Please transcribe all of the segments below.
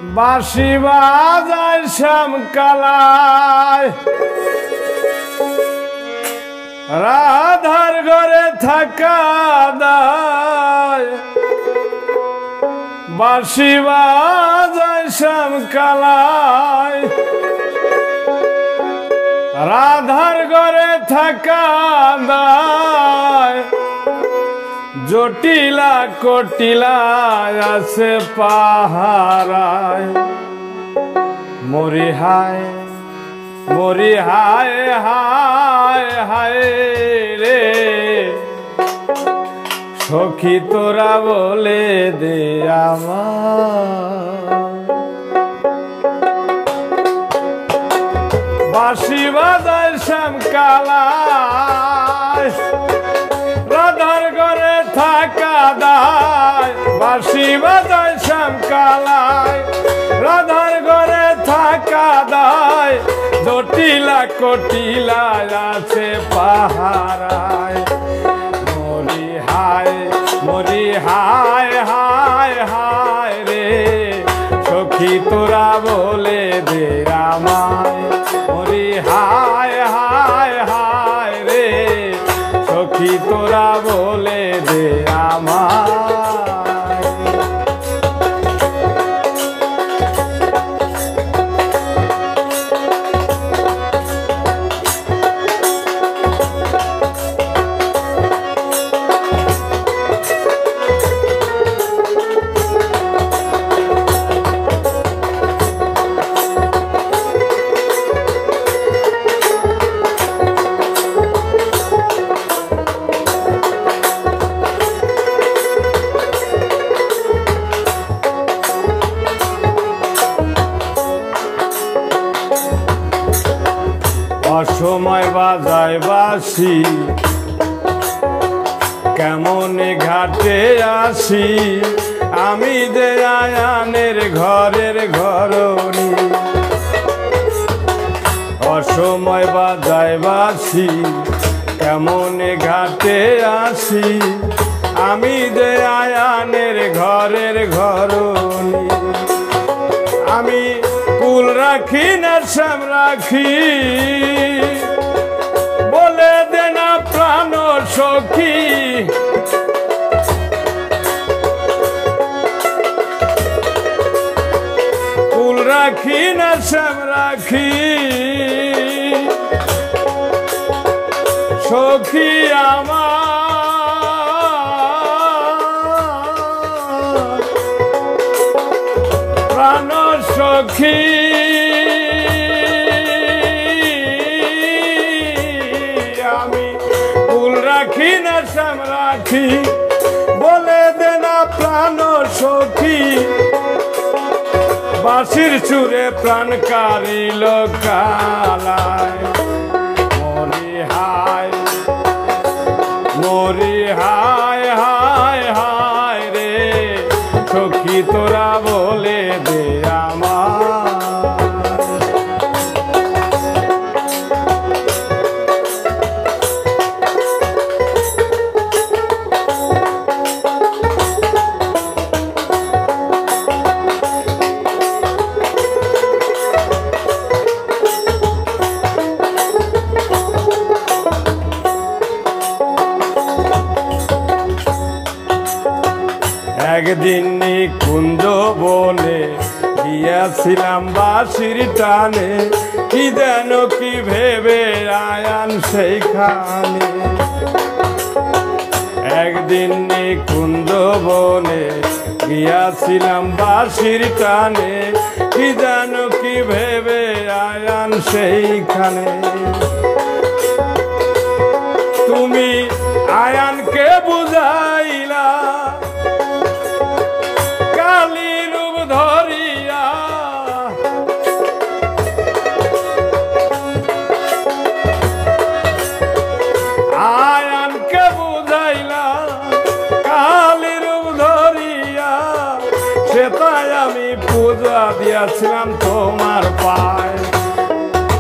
বাঁশি বাজায় শ্যামকালায় রাধার ঘরে থাকা দায়। বাঁশি বাজায় শ্যামকালায় রাধার ঘরে থাকা দায়। জটিলা কটিলা আছে পাহারায়। মরি হায় মরি হায় হায় হায় রে সখী তোরা বলে দে আমার। বাঁশি বাজায় শ্যামকালায় রাধার ঘরে থাকা দায়। বাঁশি বাজায় শ্যামকালায় রাধার ঘরে থাকা দায়। জটিলা কটিলা আছে পাহারায়। মরি হায় মরি হায় হায় হায় রে সখী তোরা বলে দে আমায়। মরি হায় হায় হায় রে সখী তোরা বলে দে আমায়। অসময় বাজায় বাঁশি কেমনে ঘাটে আসি। আমি যে আয়ানের ঘরের ঘরণী। অসময় বাজায় বাঁশি কেমনে ঘাটে আসি। আমি যে আয়ানের ঘরের ঘরণী। আমি কুল রাখি না শ্যাম রাখি বলে দে না প্রাণ সখী। কুল রাখি না শ্যাম রাখি সখী আমার প্রাণ সখী। আমি কুল রাখি না শ্যাম রাখি বলে দে না প্রাণ সখী। বাঁশির সুরে প্রাণ কারিল কালায়। মরি হায় মরি হায় হায় হায় রে সখী তোরা বলে দে আমার। একদিন কুঞ্জ বনে গিয়াছিলাম বাঁশির টানে। কি যেন কি ভেবে আয়ান সেইখানে। একদিন কুঞ্জ বনে গিয়াছিলাম বাঁশির টানে। কি যেন কি ভেবে আয়ান সেইখানে। তুমি আয়ানকে বুঝাইলা কালী রূপ ধরিয়া। আয়ানকে বুঝাইলা কালী রূপ ধরিয়া। সেটাই আমি পূজা দিয়াছিলাম তোমার পায়।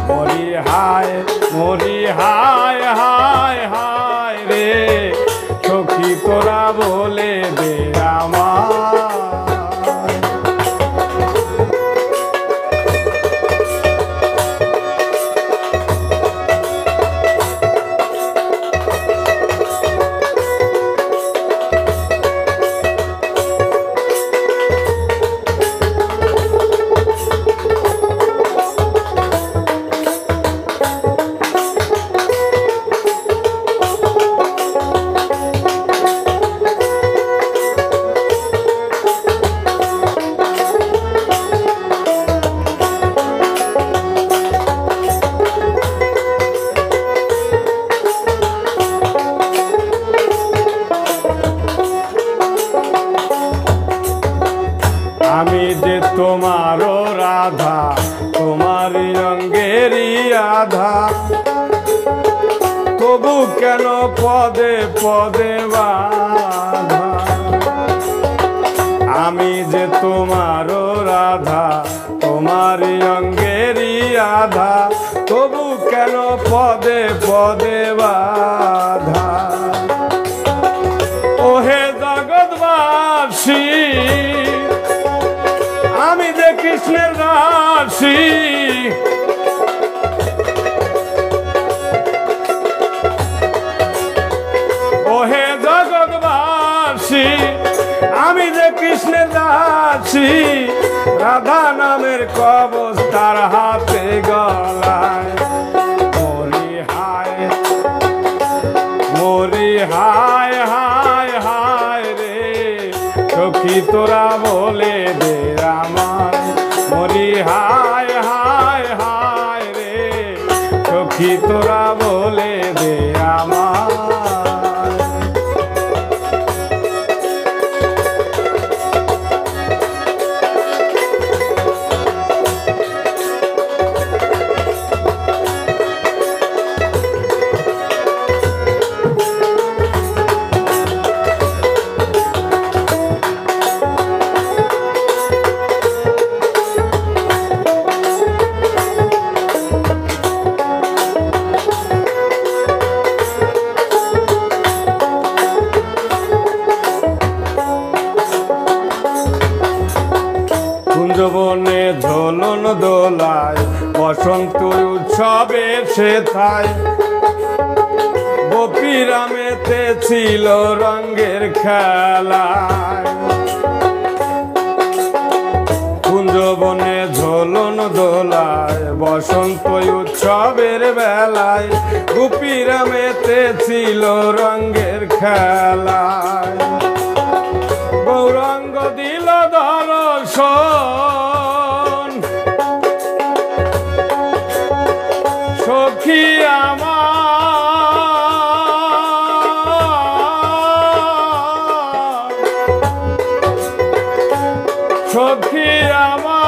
মরি হায় মরি হায় হায় হায় রে সখী তোরা বলে দে আমার। যে তোমারও রাধা, তোমারই রঙেরই আধা, তবু কেন পদে পদে বাধা। আমি যে তোমারও রাধা, তোমারই রঙেরই আধা, তবু কেন পদে পদে বাধা। ওহে জগৎবাসী, আমি যে কৃষ্ণের দাসী, ওহে জগৎবাসী, আমি যে কৃষ্ণের দাসী, রাধা নামের কবচ তার হাতে গলায়। মরি হায়, মরি হায় হায় হায় রে, সখী তোরা বলে দে আমায়। মরি হায় হায় হায় রে, সখী তোরা বলে দে আমায়। কুঞ্জবনে ঝোলন দোলায়, বসন্ত উৎসবে সেথায়, গোপীরা মেতেছিল রঙের খেলায়। কুঞ্জবনে ঝোলন দোলায়, বসন্ত উৎসবের বেলায়, গোপীরা মেতেছিল রঙের খেলায়। গৌরাঙ্গ দিল দর্শন, সখী আমার, সখী আমার,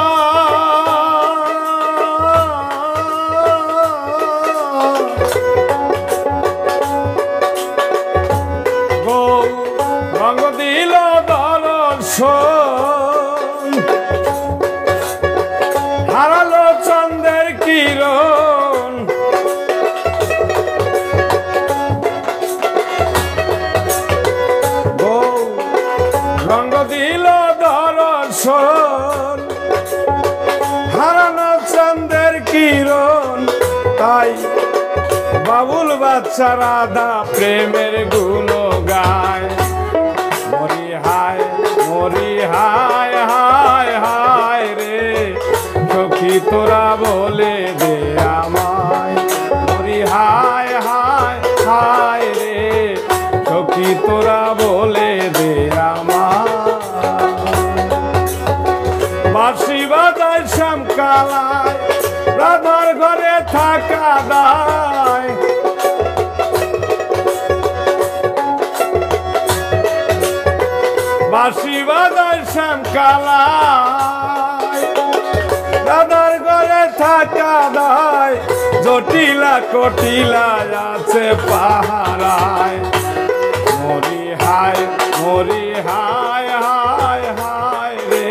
গৌরাঙ্গ দিল দর্শন, হারালো চন্দ্রের কিরণ। গৌরাঙ্গ দিল দর্শন, হারানো চন্দ্রের কিরণ। তাই বাবুল বাচ্চা রাধা প্রেমের গুণ গায়। মরি হায়, মরি হায় হায় হায় রে, সখী তোরা বলে দে আমায়। মরি হায় হায় হায় রে, সখী তোরা বলে দে আমায়। বাঁশি বাজায় শ্যামকালায়, রাধার ঘরে থাকা দায়। বাঁশি বাজায় শ্যামকালায়, রাধার ঘরে থাকা দায়। জটিলা কটিলা আছে পাহারায়। মরি হায়, মরি হায় হায় হায় রে,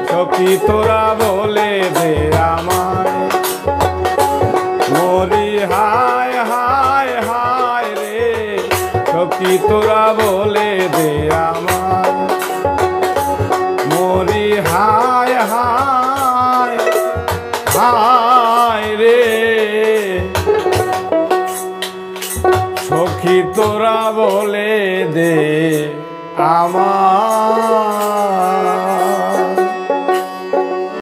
সখী তোরা বলে দে আমায়। মরি হায় হায় হায় রে, সখী তোরা বলে দে আমায়। মরি হায় হায় হায় রে, সখী তোরা বলে দে আমায়।